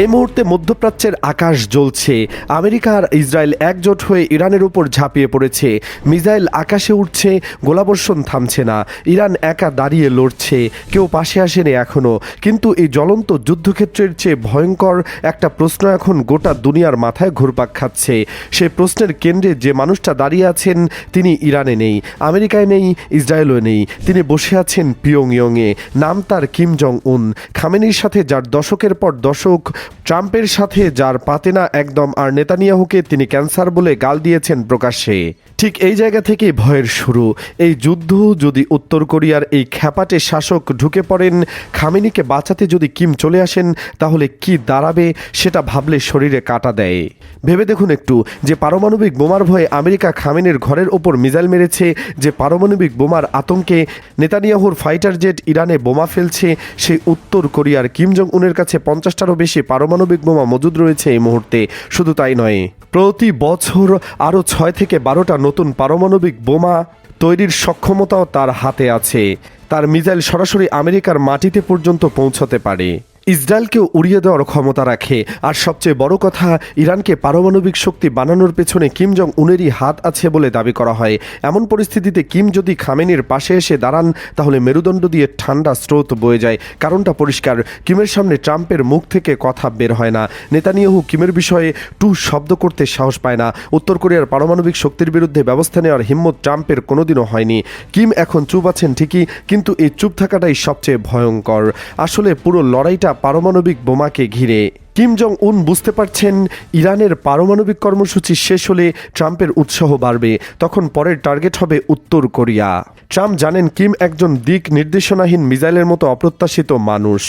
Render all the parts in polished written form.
এই মুহূর্তে মধ্যপ্রাচ্যের আকাশ জ্বলছে। আমেরিকা আর ইসরায়েল একজোট হয়ে ইরানের উপর ঝাঁপিয়ে পড়েছে। মিসাইল আকাশে উঠছে, গোলাবর্ষণ থামছে না। ইরান একা দাঁড়িয়ে লড়ছে, কেউ পাশে আসেনি এখনও। কিন্তু এই জ্বলন্ত যুদ্ধক্ষেত্রের চেয়ে ভয়ঙ্কর একটা প্রশ্ন এখন গোটা দুনিয়ার মাথায় ঘুরপাক খাচ্ছে। সেই প্রশ্নের কেন্দ্রে যে মানুষটা দাঁড়িয়ে আছেন তিনি ইরানে নেই, আমেরিকায় নেই, ইসরায়েলও নেই। তিনি বসে আছেন পিয়ংইয়ংয়ে। নাম তার কিম জং উন। খামেনির সাথে যার দশকের পর দশক, ট্রাম্পের সাথে যার পাতে না একদম, আর নেতানিয়াহুকে তিনি ক্যান্সার বলে গাল দিয়েছেন প্রকাশ্যে। ঠিক এই জায়গা থেকেই ভয়ের শুরু। এই যুদ্ধ যদি উত্তর কোরিয়ার এই খ্যাপাটে শাসক ঢুকে পড়েন, খামেনিকে বাঁচাতে যদি কিম চলে আসেন, তাহলে কি দাঁড়াবে সেটা ভাবলে শরীরে কাঁটা দেয়। ভেবে দেখুন একটু, যে পারমাণবিক বোমার ভয়ে আমেরিকা খামেনির ঘরের ওপর মিসাইল মেরেছে, যে পারমাণবিক বোমার আতঙ্কে নেতানিয়াহুর ফাইটার জেট ইরানে বোমা ফেলছে, সেই উত্তর কোরিয়ার কিম জং উনের কাছে 50টারও বেশি পারমাণবিক বোমা মজুদ রয়েছে এই মুহূর্তে। শুধু তাই নয়, প্রতি বছর আরও 6 থেকে 12টা নতুন পারমাণবিক বোমা তৈরির সক্ষমতাও তার হাতে আছে। তার মিসাইল সরাসরি আমেরিকার মাটিতে পর্যন্ত পৌঁছতে পারে, ইসরায়েলকেও উড়িয়ে দেওয়ার ক্ষমতা রাখে। আর সবচেয়ে বড় কথা, ইরানকে পারমাণবিক শক্তি বানানোর পেছনে কিম জং উনেরই হাত আছে বলে দাবি করা হয়। এমন পরিস্থিতিতে কিম যদি খামেনির পাশে এসে দাঁড়ান, তাহলে মেরুদণ্ড দিয়ে ঠান্ডা স্রোত বয়ে যায়। কারণটা পরিষ্কার, কিমের সামনে ট্রাম্পের মুখ থেকে কথা বের হয় না। নেতানিয়াহু কিমের বিষয়ে টু শব্দ করতে সাহস পায় না। উত্তর কোরিয়ার পারমাণবিক শক্তির বিরুদ্ধে ব্যবস্থা নেওয়ার হিম্মত ট্রাম্পের কোনোদিনও হয়নি। কিম এখন চুপ আছেন ঠিকই, কিন্তু এই চুপ থাকাটাই সবচেয়ে ভয়ঙ্কর। আসলে পুরো লড়াইটা পারমাণবিক বোমাকে ঘিরে। কিম জং উন বুঝতে পারছেন, ইরানের পারমাণবিক কর্মসূচি শেষ হলে ট্রাম্পের উৎসাহ বাড়বে। তখন পরের টার্গেট হবে উত্তর কোরিয়া। ট্রাম্প জানেন কিম একজন দিক নির্দেশনাহীন মিসাইলের মতো অপ্রত্যাশিত মানুষ।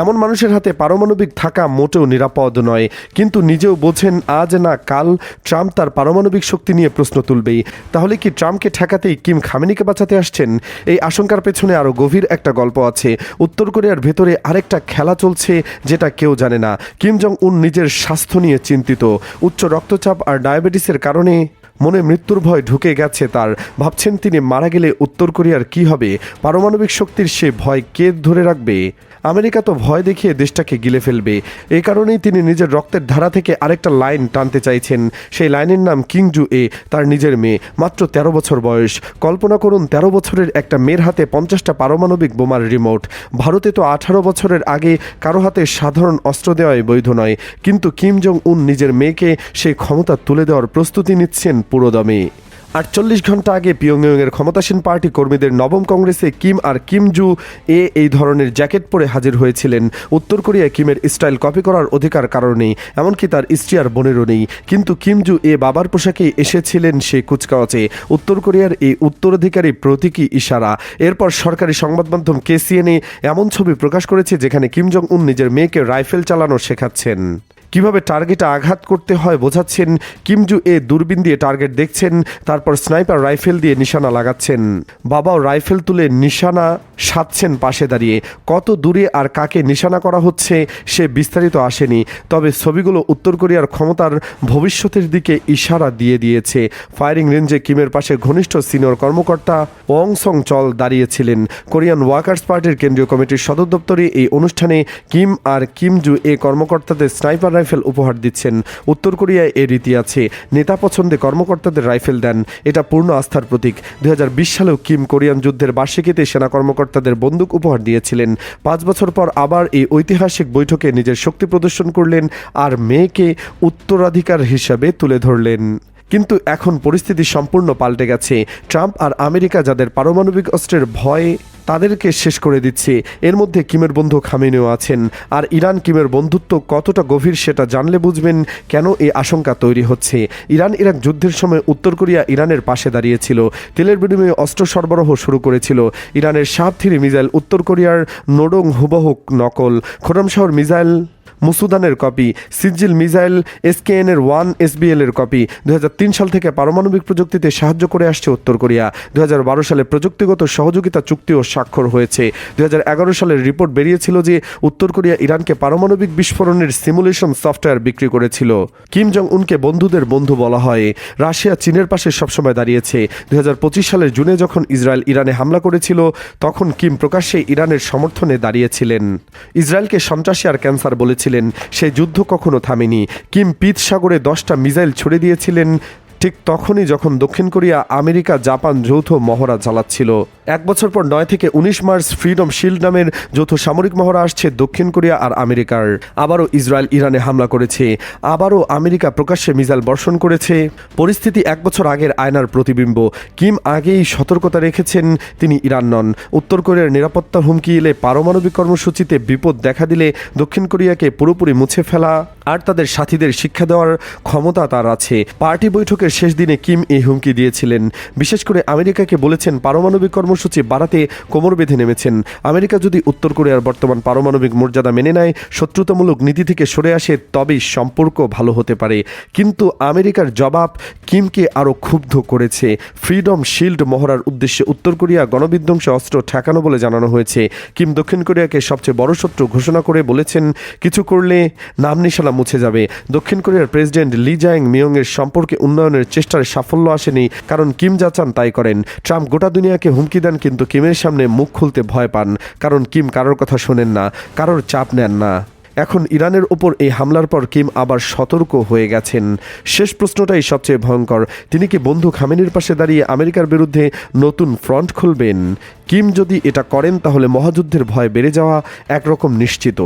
এমন মানুষের হাতে পারমাণবিক থাকা মোটেও নিরাপদ নয়। কিন্তু নিজেও বোঝেন, আজ না কাল ট্রাম্প তার পারমাণবিক শক্তি নিয়ে প্রশ্ন তুলবেই। তাহলে কি ট্রাম্পকে ঠেকাতেই কিম খামেনিকে বাঁচাতে আসছেন? এই আশঙ্কার পেছনে আরও গভীর একটা গল্প আছে। উত্তর কোরিয়ার ভেতরে আরেকটা খেলা চলছে যেটা কেউ জানে না। কিম জং উন নিজের স্বাস্থ্য নিয়ে চিন্তিত। উচ্চ রক্তচাপ আর ডায়াবেটিসের কারণে মনে মৃত্যুর ভয় ঢুকে গেছে তার। ভাবছেন তিনি মারা গেলে উত্তর কোরিয়ার কি হবে? পারমাণবিক শক্তির সে ভয় কে ধরে রাখবে? আমেরিকা তো ভয় দেখিয়ে দেশটাকে গিলে ফেলবে। এই কারণেই তিনি নিজের রক্তের ধারা থেকে আরেকটা লাইন টানতে চাইছেন। সেই লাইনের নাম কিংজু এ, তার নিজের মেয়ে, মাত্র 13 বছর বয়স। কল্পনা করুন, 13 বছরের একটা মেয়ের হাতে 50টা পারমাণবিক বোমার রিমোট। ভারতে তো 18 বছরের আগে কারো হাতে সাধারণ অস্ত্র দেওয়াই বৈধ নয়। কিন্তু কিম জং উন নিজের মেয়েকে সেই ক্ষমতা তুলে দেওয়ার প্রস্তুতি নিচ্ছেন পুরোদমে। 48 ঘন্টা আগে পিয়ংইয়ংয়ের ক্ষমতাসীন পার্টি কর্মীদের নবম কংগ্রেসে কিম আর কিমজু এ এই ধরনের জ্যাকেট পরে হাজির হয়েছিলেন। উত্তর কোরিয়ায় কিমের স্টাইল কপি করার অধিকার কারো নেই, এমনকি তার স্ত্রী আর বোনেরও নেই। কিন্তু কিমজু এ বাবার পোশাকে এসেছিলেন সেই কুচকাওয়াচে। উত্তর কোরিয়ার এই উত্তরাধিকারী প্রতীকী ইশারা। এরপর সরকারি সংবাদ মাধ্যম KCNA এমন ছবি প্রকাশ করেছে যেখানে কিম জং উন নিজের মেয়েকে রাইফেল চালানো শেখাচ্ছেন। কিভাবে টার্গেটে আঘাত করতে হয় বোঝাচ্ছেন। কিমজু এ দূরবীন দিয়ে টার্গেট দেখছেন, তারপর স্নাইপার রাইফেল দিয়ে নিশানা লাগাচ্ছেন। বাবাও রাইফেল তুলে নিশানা সাধছেন পাশে দাঁড়িয়ে। কত দূরে আর কাকে নিশানা করা হচ্ছে সে বিস্তারিত আসেনি, তবে ছবিগুলো উত্তর কোরিয়ার ক্ষমতার ভবিষ্যতের দিকে ইশারা দিয়ে দিয়েছে। ফায়ারিং রেঞ্জে কিমের পাশে ঘনিষ্ঠ সিনিয়র কর্মকর্তা ওয়ং সং চল দাঁড়িয়েছিলেন। কোরিয়ান ওয়ার্কার্স পার্টির কেন্দ্রীয় কমিটির সদর দপ্তরে এই অনুষ্ঠানে কিম আর কিমজু এ কর্মকর্তাদের স্নাইপার রাইফেল উপহার দিচ্ছেন। উত্তর কোরিয়ায় এ রীতি আছে, নেতা পছন্দে কর্মকর্তাদের রাইফেল দেন। এটা পূর্ণ আস্থার প্রতীক। 2020 সালেও কিম কোরিয়ান যুদ্ধের বার্ষিকীতে সেনা কর্মকর্তাদের বন্দুক উপহার দিয়েছিলেন। 5 বছর পর আবার এই ঐতিহাসিক বৈঠকে নিজের শক্তি প্রদর্শন করলেন আর মেয়েকে উত্তরাধিকার হিসাবে তুলে ধরলেন। কিন্তু এখন পরিস্থিতি সম্পূর্ণ পাল্টে গেছে। ট্রাম্প আর আমেরিকা যাদের পারমাণবিক অস্ত্রের ভয়ে তাদেরকে শেষ করে দিচ্ছে, এর মধ্যে কিমের বন্ধু খামেনিও আছেন। আর ইরান কিমের বন্ধুত্ব কতটা গভীর সেটা জানলে বুঝবেন কেন এই আশঙ্কা তৈরি হচ্ছে। ইরান ইরাক যুদ্ধের সময় উত্তর কোরিয়া ইরানের পাশে দাঁড়িয়েছিল, তেলের বিনিময়ে অস্ত্র সরবরাহ শুরু করেছিল। ইরানের শাহ-3 মিসাইল উত্তর কোরিয়ার নোডং হুবহু নকল, খোরামশাহর মিসাইল মুসুদানের কপি, সিজিল মিসাইল SKN-এর 1 SBL এর কপি। 2003 সাল থেকে পারমাণবিক প্রযুক্তিতে সাহায্য করে আসছে উত্তর কোরিয়া। 2012 সালে প্রযুক্তিগত সহযোগিতা চুক্তিও স্বাক্ষর হয়েছে। 2011 সালের রিপোর্ট বেরিয়েছিল যে উত্তর কোরিয়া ইরানকে পারমাণবিক বিস্ফোরণের সিমুলেশন সফটওয়্যার বিক্রি করেছিল। কিম জং উনকে বন্ধুদের বন্ধু বলা হয়। রাশিয়া চীনের পাশে সবসময় দাঁড়িয়েছে। 2025 সালের জুনে যখন ইসরায়েল ইরানে হামলা করেছিল, তখন কিম প্রকাশ্যে ইরানের সমর্থনে দাঁড়িয়েছিলেন। ইসরায়েলকে সন্ত্রাসী আর ক্যান্সার বলেছিলেন। করেছিলেন সেই যুদ্ধ কখনো থামেনি। কিম পিত সাগরে 10টা মিসাইল ছুড়ে দিয়েছিলেন ঠিক তখনই যখন দক্ষিণ কোরিয়া, আমেরিকা, জাপান যৌথ মহড়া চালাচ্ছিল। 1 বছর পর 9 থেকে 19 মার্চ ফ্রিডম শিল্ড নামের যৌথ সামরিক মহড়া আসছে দক্ষিণ কোরিয়া আর আমেরিকার। আবারও ইসরায়েল ইরানে হামলা করেছে, আবারও আমেরিকা প্রকাশ্যে মিসাইল বর্ষণ করেছে। পরিস্থিতি 1 বছর আগের আয়নার প্রতিবিম্ব। কিম আগেই সতর্কতা রেখেছেন তিনি ইরান নন। উত্তর কোরিয়ার নিরাপত্তার হুমকি এলে, পারমাণবিক কর্মসূচিতে বিপদ দেখা দিলে দক্ষিণ কোরিয়াকে পুরোপুরি মুছে ফেলা আর তাদের সাথীদের শিক্ষা দেওয়ার ক্ষমতা তার আছে। পার্টি বৈঠকের শেষ দিনে কিম এই হুমকি দিয়েছিলেন। বিশেষ করে আমেরিকাকে বলেছেন পারমাণবিক কর্মসূচি বাড়াতে কোমর বেঁধে নেমেছেন। আমেরিকা যদি উত্তর কোরিয়ার বর্তমান পারমাণবিক মর্যাদা মেনে নেয়, শত্রুতামূলক নীতি থেকে সরে আসে, তবেই সম্পর্ক ভালো হতে পারে। কিন্তু আমেরিকার জবাব কিমকে আরও ক্ষুব্ধ করেছে। ফ্রিডম শিল্ড মহড়ার উদ্দেশ্যে উত্তর কোরিয়া গণবিধ্বংসী অস্ত্র ঠেকানো বলে জানানো হয়েছে। কিম দক্ষিণ কোরিয়াকে সবচেয়ে বড় শত্রু ঘোষণা করে বলেছেন, কিছু করলে নাম নিশানা মুছে যাবে। দক্ষিণ কোরিয়ার প্রেসিডেন্ট লি জাং মিয়ংয়ের সম্পর্কে উন্নয়নের চেষ্টার সাফল্য আসেনি, কারণ কিম যা চান তাই করেন। ট্রাম্প গোটা দুনিয়াকে হুমকি দেন, কিন্তু কিমের সামনে মুখ খুলতে ভয় পান, কারণ কিম কারোর কথা শোনেন না, কারোর চাপ নেন না। এখন ইরানের ওপর এই হামলার পর কিম আবার সতর্ক হয়ে গেছেন। শেষ প্রশ্নটাই সবচেয়ে ভয়ঙ্কর, তিনি কি বন্ধু খামেনির পাশে দাঁড়িয়ে আমেরিকার বিরুদ্ধে নতুন ফ্রন্ট খুলবেন? কিম যদি এটা করেন তাহলে মহাযুদ্ধের ভয় বেড়ে যাওয়া একরকম নিশ্চিত।